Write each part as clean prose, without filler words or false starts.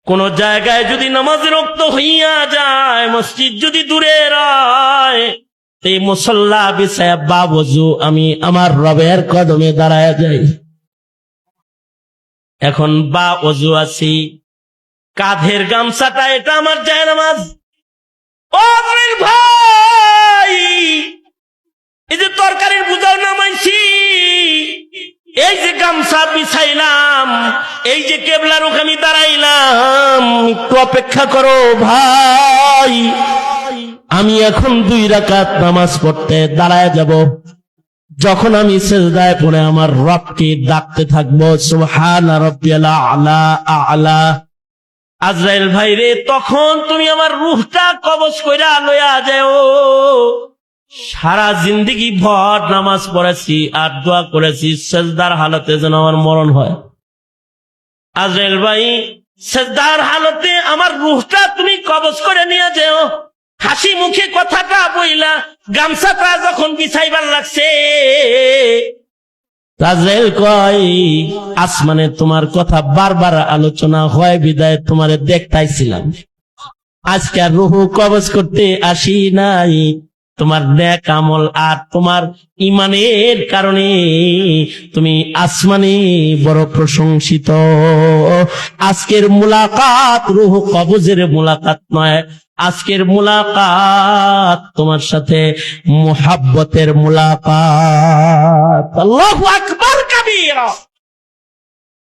কোন জায়গায় যদি নামাজ রক্ত হইয়া যায়, মসজিদ যদি দূরে রয়, এই মুসল্লা বিছায়া বা ওযু আমি আমার রবের কদমে দাঁড়ায় যাই। এখন বা ওযু আছি, কাঁধের গামছাটা এটা আমার জায়নামাজ। ও ভাই, এই যে তরকারির বোঝাও নামাইছি, এই যে গামছা বিছাইলাম, এই যে কেবলার ওখানে আমি দাঁড়াইলাম, একটু অপেক্ষা করো ভাই, আমি এখন 2 রাকাত নামাজ পড়তে দাঁড়ায় যাব। যখন আমি সিজদায় পড়ে আমার রবকে ডাকতে থাকবো, সুবহান রাব্বিয়াল আ'লা আ'লা, আজরাইল ভাই রে, তখন তুমি আমার রূহটা কবজ কইরা লইয়া যাও। সারা জিন্দেগি ভর নামাজ পড়েছি আর দোয়া করেছি, সিজদার হালতে যেন আমার মরণ হয়। আজরাইল ভাই, সিজদার হালতে আমার রূহটা তুমি কবজ করে নিয়ে যাও। হাসি মুখে কথাটা বইলা গামছাটা যখন বিছাইবার লাগছে, আজরাইল কয়, আসমানে তোমার কথা বারবার আলোচনা হয় বিদায় তোমারে দেখতাইছিলাম, আজকে আর রূহ কবজ করতে আসি নাই, তোমার নেক আমল আর তোমার ইমানের কারণে তুমি আসমানে বড় প্রশংসিত। আজকের মুলাকাত রূহ কবজের মুলাকাত নয়, আজকের মুলাকাত তোমার সাথে মুহাব্বতের মুলাকাত। আল্লাহু আকবার কাবীরা।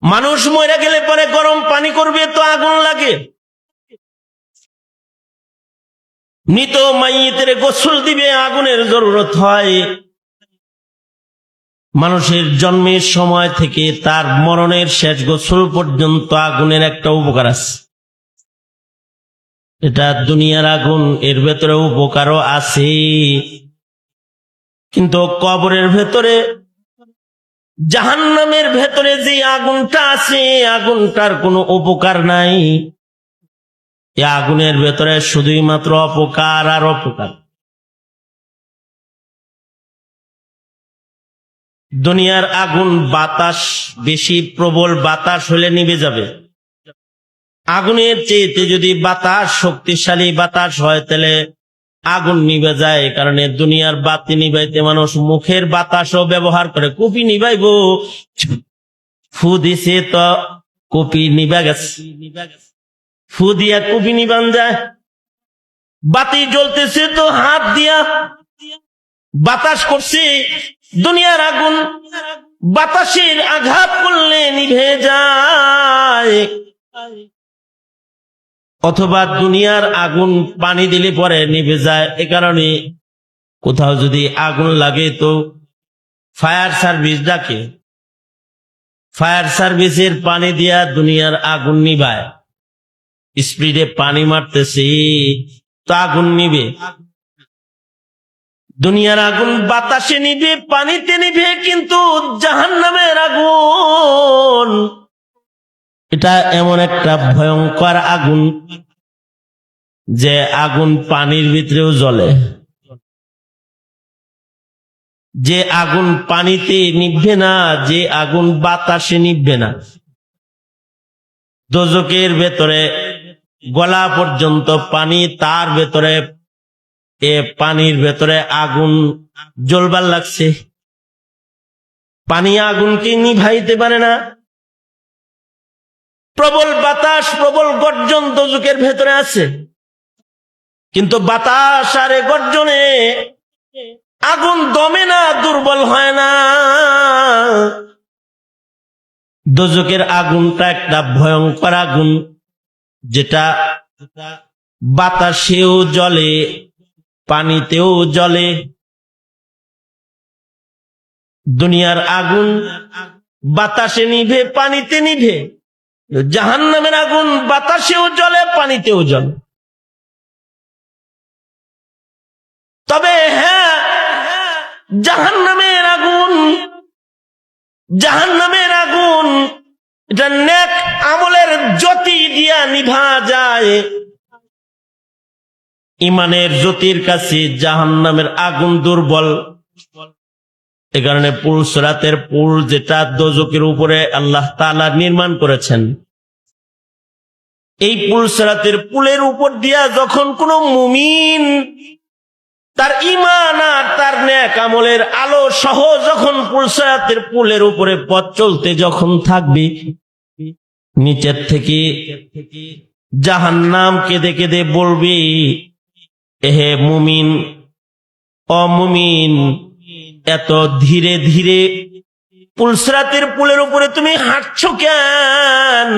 মানুষ মরে গেলে পরে গরম পানি করবে তো আগুন লাগে, মৃত মাইয়িতের গোসল দিবে, আগুনের জরুরত হয়। মানুষের জন্মের সময় থেকে তার মরণের শেষ গোসল পর্যন্ত আগুনের একটা উপকার আছে। এটা দুনিয়ার আগুন, এর ভেতরে উপকারও আছে, কিন্তু কবরের ভেতরে, জাহান্নামের ভেতরে যে আগুনটা আছে, আগুনটার কোনো উপকার নাই। এই আগুনের ভেতরে শুধুই মাত্র অপকার আর অপকার। দুনিয়ার আগুন বাতাস, বেশি প্রবল বাতাস হলে নিভে যাবে। আগুনের চেয়েতে যদি বাতাস শক্তিশালী বাতাস হয় তাহলে আগুন নিভে যায়। কারণে দুনিয়ার বাতি নিভাইতে মানুষ মুখের বাতাসও ব্যবহার করে। কুপি নিভাইবো, ফু দিছে তো কুপি নিভা গেছে, ফু দিয়া কুপি নিবান যায়। বাতি জ্বলতেছে তো হাত দিয়া বাতাস করছে। দুনিয়ার আগুন বাতাসের আঘাত করলে নিভে যায়, অথবা দুনিয়ার আগুন পানি দিলে পরে নিভে যায়। এ কারণে কোথাও যদি আগুন লাগে তো ফায়ার সার্ভিস ডাকে, ফায়ার সার্ভিসের পানি দিয়া দুনিয়ার আগুন নিভায়। স্পিডে পানি মারতেছে তো আগুন নিবে। দুনিয়ার আগুন বাতাসে নিবে, পানিতে নিবে, কিন্তু জাহান্নামের আগুন এটা এমন একটা ভয়ঙ্কর আগুন যে আগুন পানির ভিতরেও জ্বলে। যে আগুন পানিতে নিভবে না, যে আগুন বাতাসে নিভবে না। দোজখের ভেতরে গলা পর্যন্ত পানি, তার ভেতরে পানির ভেতরে আগুন জ্বলবার লাগছে। পানি আগুনকে নিভাইতে পারে না। প্রবল বাতাস, প্রবল গর্জন দোজখের ভেতরে আছে, কিন্তু বাতাস আর গর্জনে আগুন দমে না, দুর্বল হয় না। দোজখের আগুনটা একটা ভয়ঙ্কর আগুন, যেটা বাতাসেও জ্বলে, পানিতেও জ্বলে। দুনিয়ার আগুন বাতাসে নিভে, পানিতে নিভে। জাহান্নামের আগুন বাতাসেও জ্বলে, পানিতেও জ্বলে। তবে হ্যাঁ, জাহান্নামের আগুন, জাহান্নামের আগুন এটা নেক আমলের জ্যোতি দিয়া নিভা যায়। ইমানের জ্যোতির কাছে জাহান্নামের আগুন দুর্বল। এ কারণে পুলসরাতের পুল, যেটা দোজখের উপরে আল্লাহ তাআলা নির্মাণ করেছেন, এই পুলসিরাতের পুলের উপর দিয়া যখন কোন মুমিন তার ঈমান আর তার নেক আমলের আলো সহ যখন পুলসিরাতের পুলের উপরে পথ চলতে যখন থাকবে, নিচের থেকে জাহান্নাম কেঁদে কেঁদে বলবে, হে মুমিন, অমুমিন, এত ধীরে ধীরে পুলসিরাতের পুলের উপরে তুমি হাঁটছো কেন?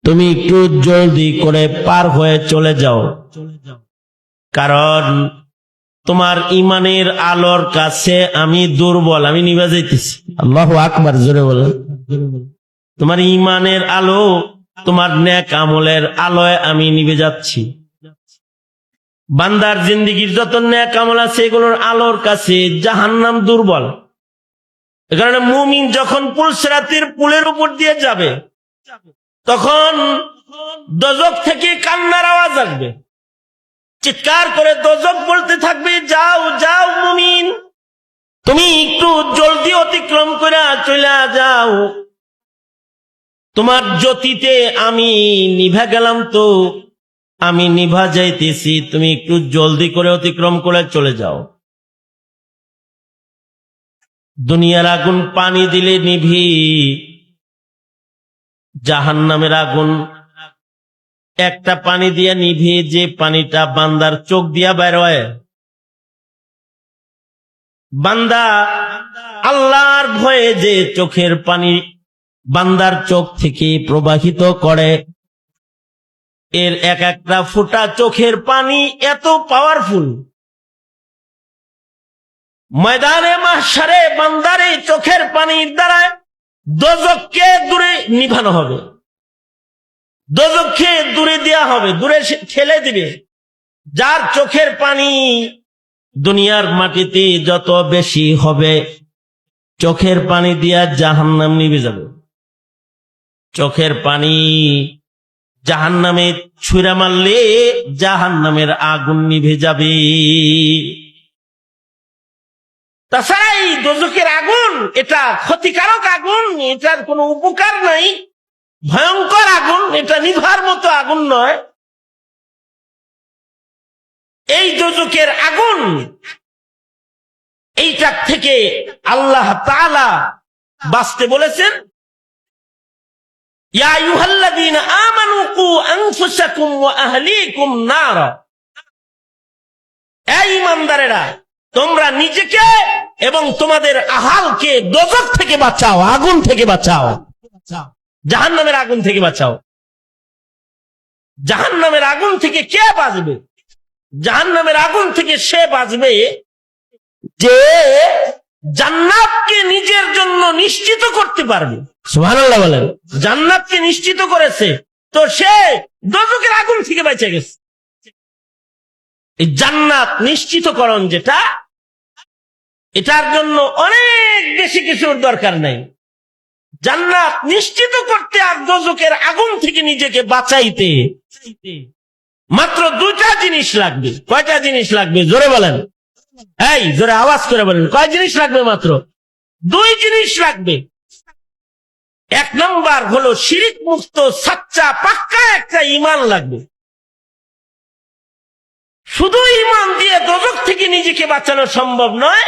তুমি একটু জলদি করে পার হয়ে চলে যাও, কারণ তোমার ঈমানের আলোর কাছে আমি দুর্বল, আমি নিভে যাইতেছি। আল্লাহু আকবার, জোরে বলেন। তোমার ঈমানের আলো, তোমার নেক আমলের আলোয় আমি নিভে যাচ্ছি। বান্দার জিন্দেগির যত নেক আমল আছে এগুলোর আলোর কাছে জাহান্নাম দুর্বল। এ কারণে মুমিন যখন পুলসিরাতের পুলের উপর দিয়ে যাবে তখন দোজখ থেকে কান্নার আওয়াজ আসবে, চিৎকার করে দোজখ বলতে থাকবে, যাও যাও মুমিন, তুমি একটু জলদি অতিক্রম করে চলে যাও, তোমার জ্যোতিতে আমি নিভা গেলাম, তো আমি নিভা যাইতেছি, তুমি একটু জলদি করে অতিক্রম করে চলে যাও। দুনিয়ার আগুন পানি দিলে নিভি, জাহান্নামের আগুন একটা পানি দিয়া নিভে, যে পানিটা বান্দার চোখ দিয়া বের হয়। বান্দা আল্লাহর ভয়ে যে চোখের পানি বান্দার চোখ থেকে প্রবাহিত করে, এর এক একটা ফোঁটা চোখের পানি এত পাওয়ারফুল, ময়দানে মাহশারে বান্দার এই চোখের পানির দ্বারা দোজখকে দূরে নিভানো হবে, দোজখকে দূরে দেওয়া হবে, দূরে ঠেলে দিবে। যার চোখের পানি দুনিয়ার মাটিতে যত বেশি হবে, চোখের পানি দিয়া জাহান্নাম নিভে যাবে। চোখের পানি জাহান্নামে ছুঁড়ে মারলে জাহান্নামের আগুন নিভে যাবে। তাছাড়া এই দোজখের আগুন এটা ক্ষতিকারক আগুন, এটার কোনো উপকার নাই, ভয়ঙ্কর আগুন, এটা নিভার মতো আগুন নয়। এই দোজখের আগুন, এইটার থেকে আল্লাহ তাআলা বাঁচতে বলেছেন, ইয়া আইয়ুহাল্লাযীনা আমানু কু আনফুসাকুম ওয়া আহলিকুম নারা, এই ঈমানদারেরা, তোমরা নিজেকে এবং তোমাদের আহালকে দোজখ থেকে বাঁচাও, আগুন থেকে বাঁচাও, জাহান্নামের আগুন থেকে বাঁচাও। জাহান্নামের আগুন থেকে কে বাঁচবে? জাহান্নামের আগুন থেকে সে বাঁচবে যে জান্নাতকে নিজের জন্য নিশ্চিত করতে পারবে। সুবহানাল্লাহ বলেন। জান্নাতকে নিশ্চিত করেছে, তো সে দোজখের আগুন থেকে বেঁচে গেছে। এই জান্নাত নিশ্চিতকরণ যেটা, এটার জন্য অনেক বেশি কিছুর দরকার নেই। জান্নাত নিশ্চিত করতে আর দোজখের আগুন থেকে নিজেকে বাঁচাইতে মাত্র দুইটা জিনিস লাগবে। কয়টা জিনিস লাগবে? জোরে বলেন, এই জোরে আওয়াজ করে বলেন, কয় জিনিস লাগবে? মাত্র দুই জিনিস লাগবে। এক নাম্বার হলো শিরিক মুক্ত সাচ্চা পাক্কা একটা ঈমান লাগবে। শুধু ঈমান দিয়ে দোজখ থেকে নিজেকে বাঁচানো সম্ভব নয়,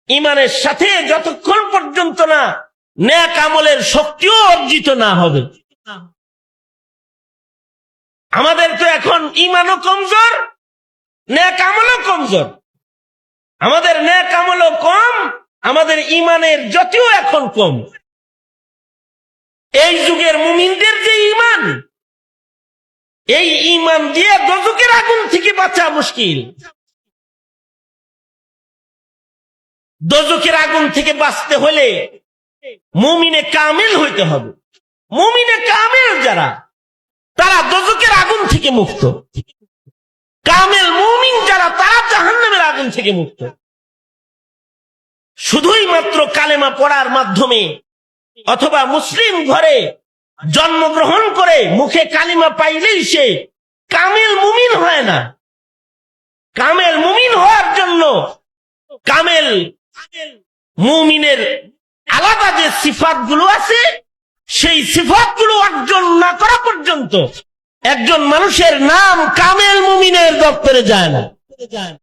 ঈমানের সাথে যতক্ষণ পর্যন্ত না নেক আমলের শক্তিও অর্জিত না হবে। আমাদের তো এখন ঈমানও কমজোর, নেক আমলও কমজোর। আমাদের নেক আমলও কম, আমাদের ঈমানের জ্যোতিও এখন কম। এই যুগের মুমিনদের যে ঈমান, এই ঈমান দিয়ে দোজখের আগুন থেকে বাঁচা মুশকিল। দোজখের আগুন থেকে বাঁচতে হলে মুমিনে কামিল হইতে হবে। মুমিনে কামিল যারা, তারা দোজখের আগুন থেকে মুক্ত। কামিল মুমিন যারা, তারা জাহান্নামের আগুন থেকে মুক্ত। শুধুই মাত্র কালেমা পড়ার মাধ্যমে অথবা মুসলিম ঘরে জন্মগ্রহণ করে মুখে কালিমা পাইলেই সে কামিল মুমিন হয় না। কামেল মুমিন হওয়ার জন্য কামেল মুমিনের আলাদা যে সিফাত গুলো আছে, সেই সিফাতগুলো অর্জন না করা পর্যন্ত একজন মানুষের নাম কামেল মুমিনের দপ্তরে যায় না।